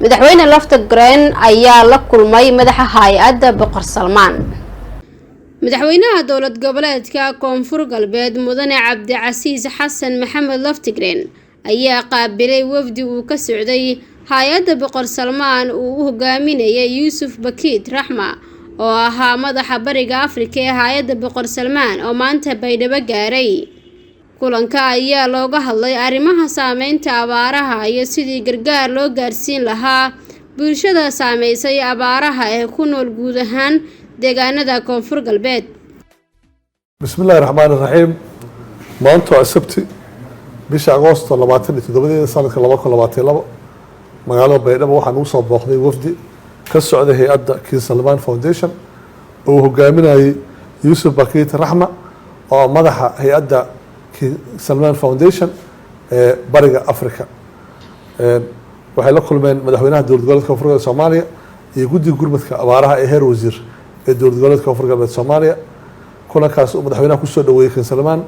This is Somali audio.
madaxweyne Laftagreen ayaa la kulmay madaxa hay'adda Boqor Salmaan. madaxweynaha dowlad goboleedka Koonfur Galbeed Mudane Cabdicasiis Xasan Maxamed Laftagreen ayaa qaabilay wafdi uu ka socday hay'adda Boqor Salmaan uu u hogaaminayay Yuusuf Bakiit Raxma oo ahaa madaxa bariga Afrika ee hay'adda Boqor Salmaan oo maanta Baydhabo gaaray. kulanka ayaa looga hadlay arrimaha saameynta abaaraha iyo sidii gargaar loo gaarsiin lahaa bulshada saameysay abaaraha ee ku nool guud ahaan deegaanada Koonfur Galbeed. bismillaahi raxmaani raxiim. maanta waa sabti bisha Agoosto 27 sanadka 2022 magaalada Baydhabo waxaan u soo booqday wafdi ka socday hay'adda King Salman Foundation oo hogaaminayay Yuusuf Bakiit Raxma oo madaxa hay'adda King Salman Foundation ee bariga Afrika. waxay la kulmeen madaxweynaha dowlad goboleedka Koonfur Galbeed Soomaaliya iyo guddiga gurmadka abaaraha ee heer wasiir ee dowlad goboleedka Koonfur Galbeed Soomaaliya. kulankaas madaxweynaha ku soo dhaweeyay King Salman